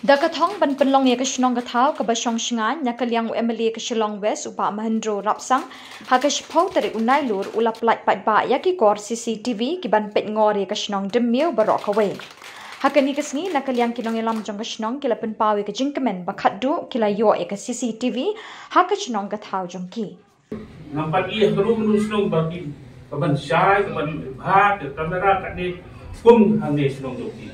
Dakathong ban penlong ya ke Shnong ke Thaw ke Basong Shngain ya ke liang MLA ke Shillong West upa Mahendro Rapsang ha ke shpau tarik unai lur ulap light pat ba ya ki kor CCTV ki ban pet ngor ya ke Shnong Dymmiew barok away. Ha ke ni ke sni na ke liang kinong elam jong ke Shnong kila pen pawe ke jingkemen bakat du kila yo ya ke CCTV ha ke Shnong ke Thaw jong ki. Nampak ia perlu menusung bagi kaban syai kaban bhat kamera kat ni pun hang ni Shnong jong ki.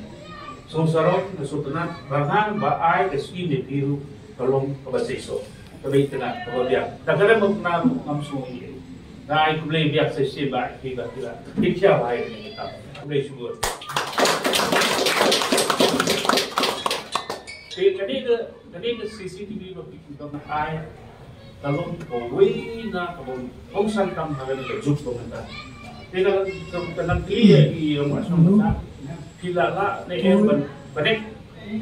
So sarong na sutunan bahang baay kasi ni piru kalong kabaseso kabay tena kababyak dagara mo na ngamsung ni na ay kublay biyak sa siba kiba kila kitya bahay ni kita kublay sugur kadi CCTV bakit na ay kalong kaway na kabong kung saan kam hagan na juk ko mata kaya kanang clear yung asong na kilala na ban banek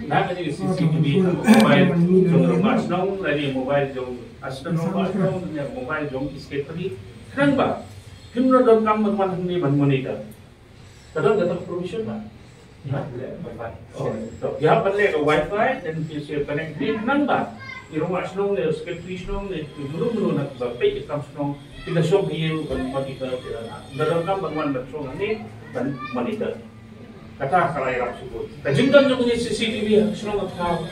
na kani CCTV mobile jong rumah Shnong lagi mobile jong astronom nya mobile jong Cctv kan ba himno don kam man ni ban monitor kadang datang provision ba oh so ya patle ke wifi dan bisa connect ni kan ba di rumah Shnong le Cctv Shnong le mulu nak ba pe kam Shnong tidak shop hiu ban monitor dalam kam ban Shnong ni ban monitor kata kalai rap subut. Kajingkan yung punya CCTV Shnong Thaw,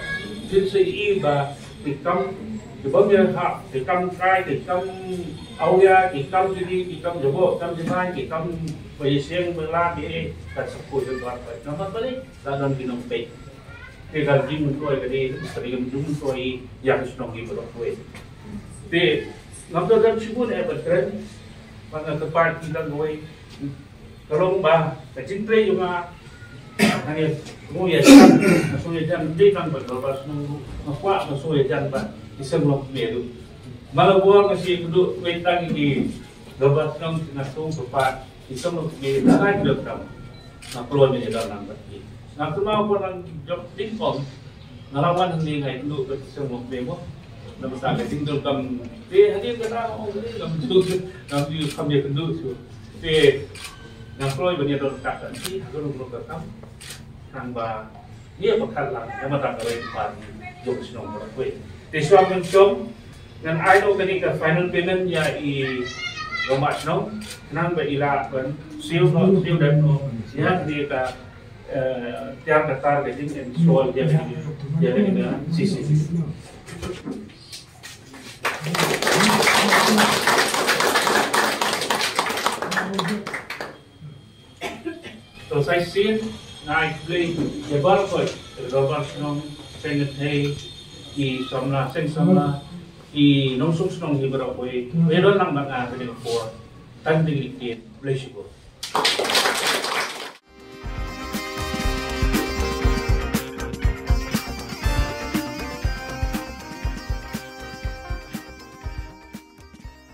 din sa iba, ikam, ibang yan ha, ikam try, ikam awya, ikam jadi, ikam jabo, ikam jemai, ikam bayiseng belaki, kat sepuluh dan berapa. Nampak balik, dalam binong pay. Kaya jing tuai kadi, sering jung tuai yang Shnong ibu tuai. Te, nampak dalam subut berkeren, mana tempat kita tuai, kalau bah, kajing tray yung hanya kemudian masuk jalan di kan berbahas nunggu apa masuk jalan pak iseng loh meru malah buang masih duduk wetang di berbahas nung nasung bepat iseng loh meru sangat dekat nak keluar dari dalam berarti nak keluar pun job tingkong ngelawan hendak ngai duduk iseng loh meru nama saya tinggal kam hadir kena orang ini kam duduk kam duduk kam dia duduk tu nak keluar banyak dekat nanti kalau belum ketemu kang ba dia bakal lang na matagarin pa yung Shnong Barangway. Tiswa ng siyong ng idol kanika final payment niya rumah Shnong nang ba ilapan siyo dan no siya kanika tiang katar din and soal dia kanika CCTV. So saya sih na play the barco the Shnong Shngain I samla sen samla I nong Shnong hibra ko meron lang mga pinag for tanding liquid play siguro